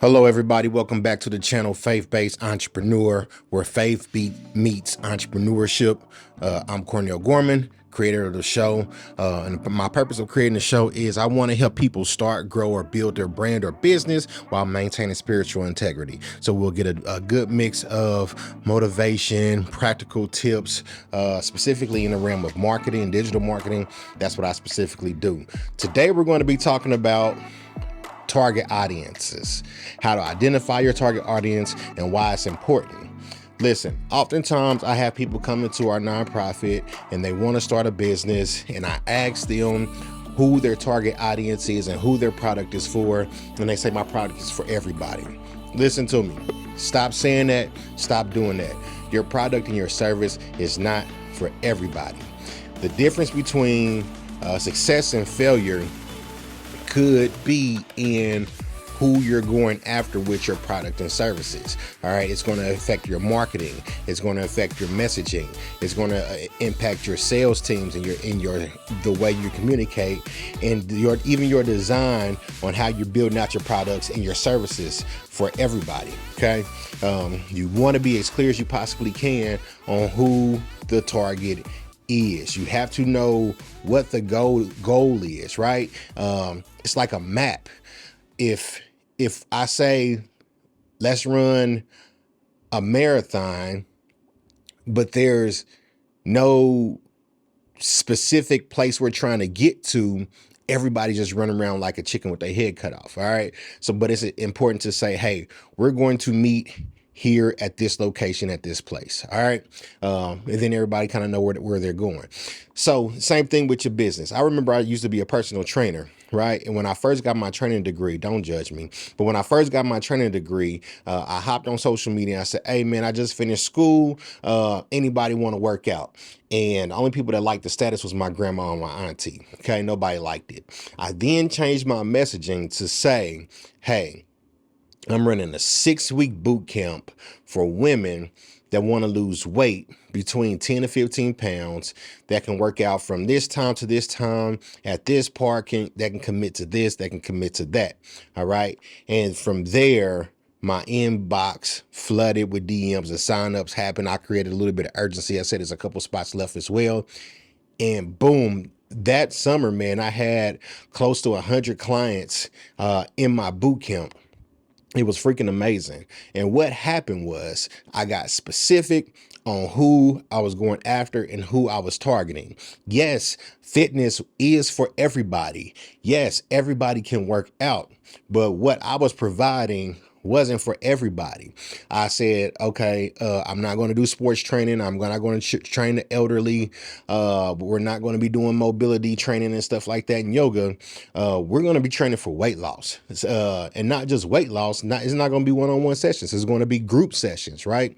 Hello, everybody. Welcome back to the channel Faith-Based Entrepreneur, where meets entrepreneurship. I'm Cornell Gorman, creator of the show. And my purpose of creating the show is I want to help people start, grow, or build their brand or business while maintaining spiritual integrity. So we'll get a good mix of motivation, practical tips, specifically in the realm of marketing, digital marketing. That's what I specifically do. Today, we're going to be talking about target audiences, how to identify your target audience and why it's important. Listen, oftentimes I have people come into our nonprofit and they want to start a business, and I ask them who their target audience is and who their product is for, and they say my product is for everybody. Listen to me. Stop saying that. Stop doing that. Your product and your service is not for everybody. The difference between success and failure could be in who you're going after with your product and services. All right, it's going to affect your marketing. It's going to affect your messaging. It's going to impact your sales teams and the way you communicate, and even your design on how you're building out your products and your services for everybody. Okay, you want to be as clear as you possibly can on who the target is. You have to know what the goal is, right? It's like a map. If I say let's run a marathon, but there's no specific place we're trying to get to, everybody just running around like a chicken with their head cut off. All right. So, but it's important to say, hey, we're going to meet here at this location at this place. All right. And then everybody kind of know where they're going. So same thing with your business. I remember I used to be a personal trainer, right? And when I first got my training degree, don't judge me, but when I first got my training degree, I hopped on social media. I said, hey man, I just finished school. Anybody want to work out? And the only people that liked the status was my grandma and my auntie. Okay. Nobody liked it. I then changed my messaging to say, hey, I'm running a 6-week boot camp for women that want to lose weight between 10 to 15 pounds, that can work out from this time to this time at this parking, that can commit to this, that can commit to that. All right. And from there, my inbox flooded with DMs and signups happened. I created a little bit of urgency. I said there's a couple spots left as well. And boom, that summer, man, I had close to 100 clients in my boot camp. It was freaking amazing. And what happened was I got specific on who I was going after and who I was targeting. Yes, fitness is for everybody. Yes, everybody can work out. But what I was providing wasn't for everybody. I said, okay, I'm not going to do sports training. I'm not going to train the elderly. We're not going to be doing mobility training and stuff like that in yoga. We're going to be training for weight loss, and not just weight loss. It's not going to be one-on-one sessions. It's going to be group sessions, right?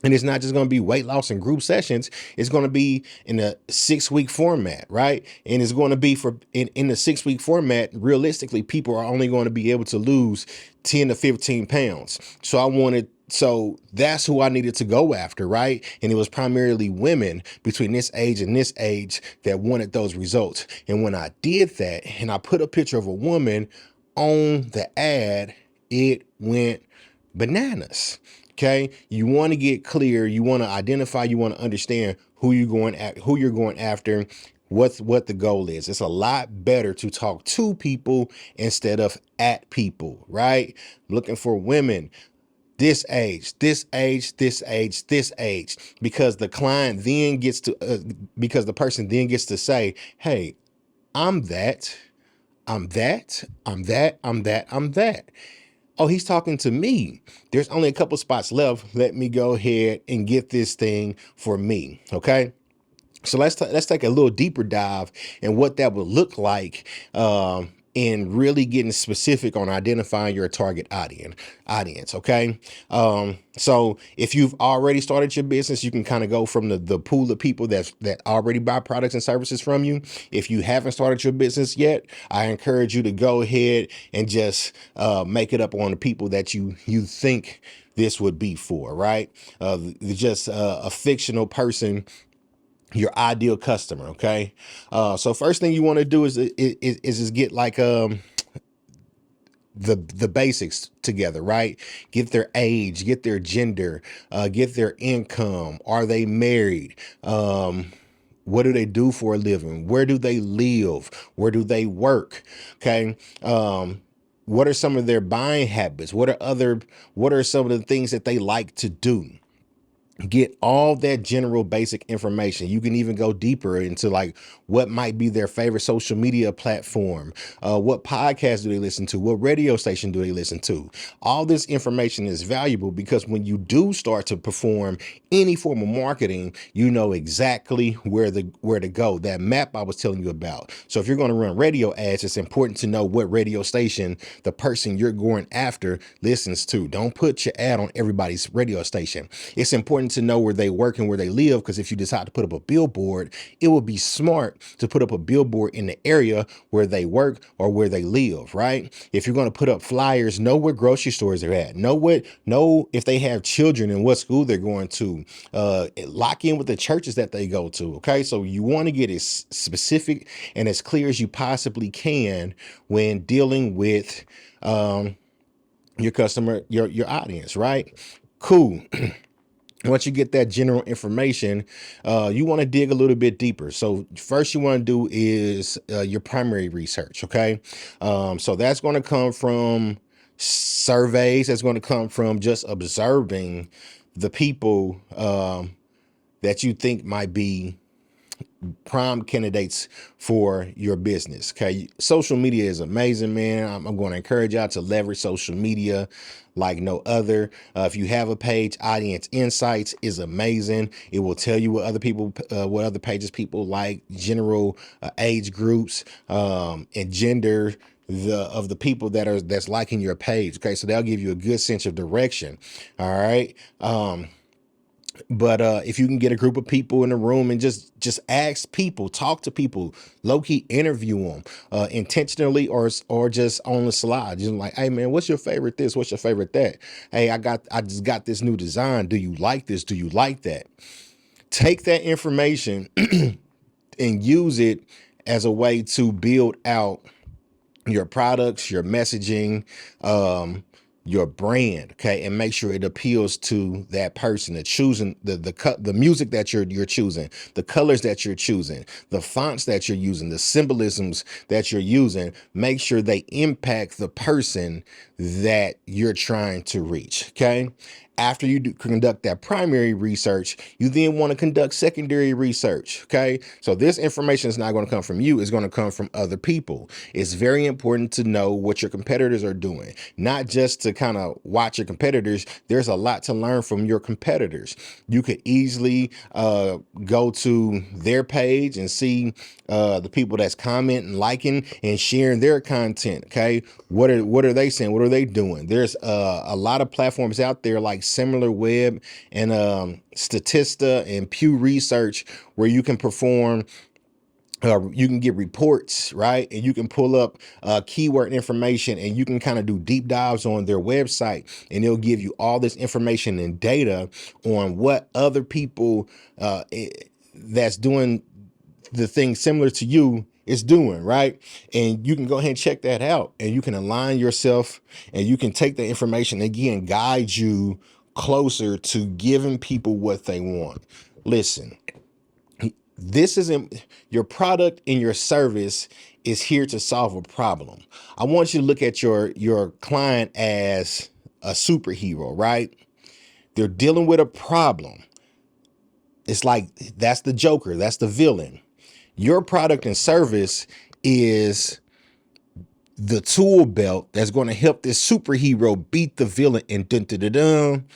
And it's not just going to be weight loss and group sessions. It's going to be in a 6-week format, right? And it's going to be in the 6-week format. Realistically, people are only going to be able to lose 10 to 15 pounds. So that's who I needed to go after, right? And it was primarily women between this age and this age that wanted those results. And when I did that and I put a picture of a woman on the ad, it went bananas. Okay. You want to get clear. You want to identify, you want to understand who you're going after, what the goal is. It's a lot better to talk to people instead of at people, right? Looking for women this age, this age, this age, this age, because the client then gets to, because the person then gets to say, hey, I'm that, I'm that, I'm that, I'm that, I'm that. Oh, he's talking to me. There's only a couple spots left. Let me go ahead and get this thing for me. Okay. So let's take a little deeper dive in what that would look like, and really getting specific on identifying your target audience. Okay. So if you've already started your business, you can kind of go from the pool of people that already buy products and services from you. If you haven't started your business yet, I encourage you to go ahead and just make it up on the people that you think this would be for, right? Just a fictional person, your ideal customer. Okay. So first thing you want to do is just get like, the basics together, right? Get their age, get their gender, get their income. Are they married? What do they do for a living? Where do they live? Where do they work? Okay. What are some of their buying habits? What are some of the things that they like to do? Get all that general basic information. You can even go deeper into like what might be their favorite social media platform, what podcast do they listen to, what radio station do they listen to. All this information is valuable because when you do start to perform any form of marketing, you know exactly where to go. That map I was telling you about. So if you're going to run radio ads, it's important to know what radio station the person you're going after listens to. Don't put your ad on everybody's radio station. It's important to know where they work and where they live, because if you decide to put up a billboard, it would be smart to put up a billboard in the area where they work or where they live, right? If you're going to put up flyers, know where grocery stores are at. Know if they have children and what school they're going to. Lock in with the churches that they go to. Okay, so you want to get as specific and as clear as you possibly can when dealing with your customer, your audience, right? Cool. Once you get that general information, you want to dig a little bit deeper. So first you want to do is your primary research. Okay. So that's going to come from surveys. That's going to come from just observing the people that you think might be prime candidates for your business. Okay. Social media is amazing, man. I'm going to encourage y'all to leverage social media like no other. If you have a page, Audience Insights is amazing. It will tell you what other pages people like, general age groups, and gender of the people that's liking your page. Okay. So they'll give you a good sense of direction. All right. But if you can get a group of people in the room and just ask people, talk to people, low key interview them, intentionally or just on the slide, just like, hey man, what's your favorite this? What's your favorite that? Hey, I just got this new design. Do you like this? Do you like that? Take that information and use it as a way to build out your products, your messaging, your brand, okay, and make sure it appeals to that person. The choosing the music that you're choosing, the colors that you're choosing, the fonts that you're using, the symbolisms that you're using. Make sure they impact the person that you're trying to reach. Okay. After you conduct that primary research, you then want to conduct secondary research. Okay. So this information is not going to come from you. It's going to come from other people. It's very important to know what your competitors are doing, not just to kind of watch your competitors. There's a lot to learn from your competitors. You could easily go to their page and see the people that's commenting, liking, and sharing their content. Okay. What are they saying? What are they doing? There's a lot of platforms out there like Similar Web and Statista and Pew Research where you can perform you can get reports, right? And you can pull up keyword information and you can kind of do deep dives on their website, and they'll give you all this information and data on what other people that's doing the thing similar to you is doing, right? And you can go ahead and check that out, and you can align yourself, and you can take the information again, guide you closer to giving people what they want. Listen, this isn't your product and your service is here to solve a problem. I want you to look at your client as a superhero, right? They're dealing with a problem. It's like that's the Joker, that's the villain. Your product and service is the tool belt that's going to help this superhero beat the villain, and dun, dun, dun, dun,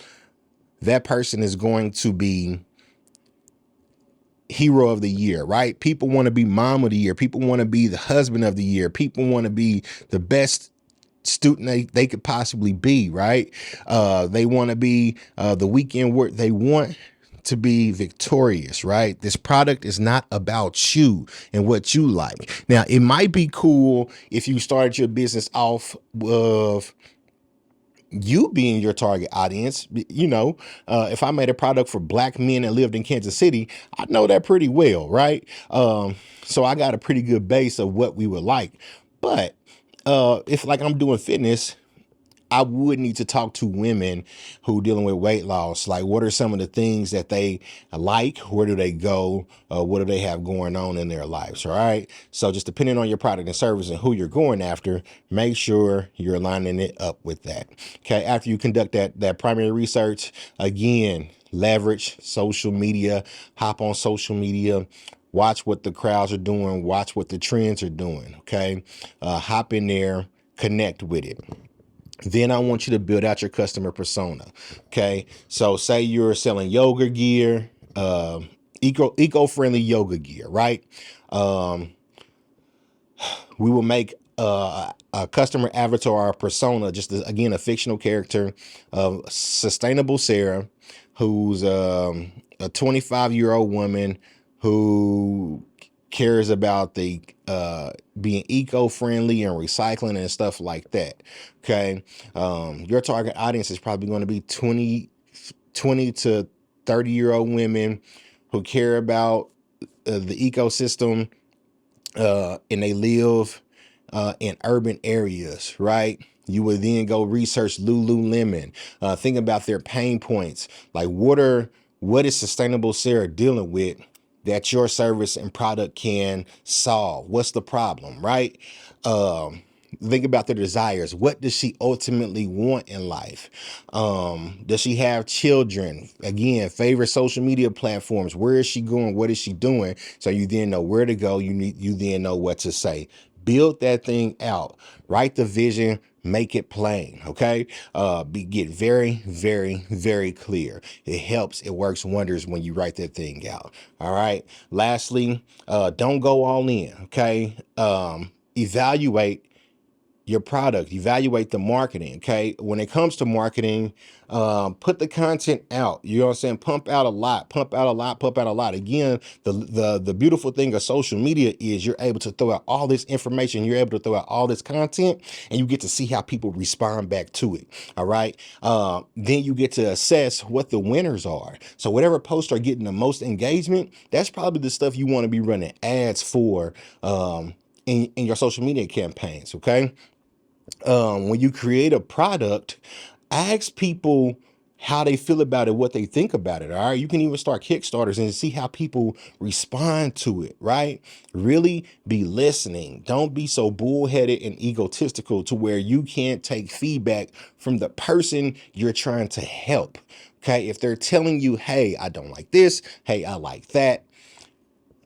that person is going to be hero of the year, right? People want to be mom of the year. People want to be the husband of the year. People want to be the best student they could possibly be, right? They want to be the weekend work. They want to be victorious, right? This product is not about you and what you like. Now, it might be cool if you started your business off of you being your target audience. You know, if I made a product for black men that lived in Kansas City, I know that pretty well, right? So I got a pretty good base of what we would like. But if like I'm doing fitness, I would need to talk to women who dealing with weight loss. Like, what are some of the things that they like? Where do they go? What do they have going on in their lives? All right. So just depending on your product and service and who you're going after, make sure you're lining it up with that. Okay. After you conduct that primary research, again, leverage social media, hop on social media, watch what the crowds are doing, watch what the trends are doing. Okay. Hop in there, connect with it. Then I want you to build out your customer persona. Okay. So say you're selling yoga gear, eco-friendly yoga gear, right? We will make a customer avatar or persona, just again, a fictional character of Sustainable Sarah, who's a 25-year-old woman who cares about the being eco-friendly and recycling and stuff like that. Okay. Your target audience is probably going to be 20 to 30-year-old women who care about the ecosystem, and they live in urban areas, right? You would then go research Lululemon, think about their pain points. Like, what is Sustainable Sarah dealing with that your service and product can solve? What's the problem, right? Think about their desires. What does she ultimately want in life? Does she have children? Again, favorite social media platforms. Where is she going? What is she doing? So you then know where to go. You then know what to say. Build that thing out. Write the vision. Make it plain. Okay. Get very, very, very clear. It helps. It works wonders when you write that thing out. All right. Lastly, don't go all in. Okay. Evaluate your product, evaluate the marketing. Okay. When it comes to marketing, put the content out. You know what I'm saying? Pump out a lot, pump out a lot, pump out a lot. Again, the beautiful thing of social media is you're able to throw out all this information. You're able to throw out all this content, and you get to see how people respond back to it. All right. Then you get to assess what the winners are. So whatever posts are getting the most engagement, that's probably the stuff you want to be running ads for, in your social media campaigns. Okay. When you create a product, ask people how they feel about it, what they think about it. All right. You can even start Kickstarters and see how people respond to it. Right. Really be listening. Don't be so bullheaded and egotistical to where you can't take feedback from the person you're trying to help. Okay. If they're telling you, hey, I don't like this. Hey, I like that.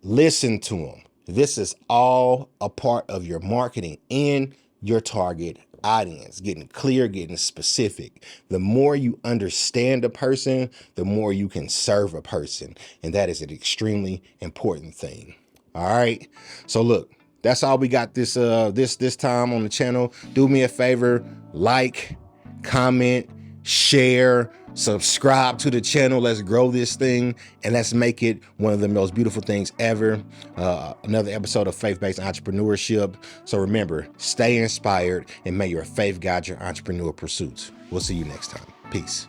Listen to them. This is all a part of your marketing and your target audience, getting clear, getting specific. The more you understand a person, the more you can serve a person. And that is an extremely important thing. All right. So look, that's all we got this time on the channel. Do me a favor, like, comment, share, subscribe to the channel. Let's grow this thing and let's make it one of the most beautiful things ever. Another episode of Faith-Based Entrepreneurship. So remember, stay inspired and may your faith guide your entrepreneur pursuits. We'll see you next time. Peace.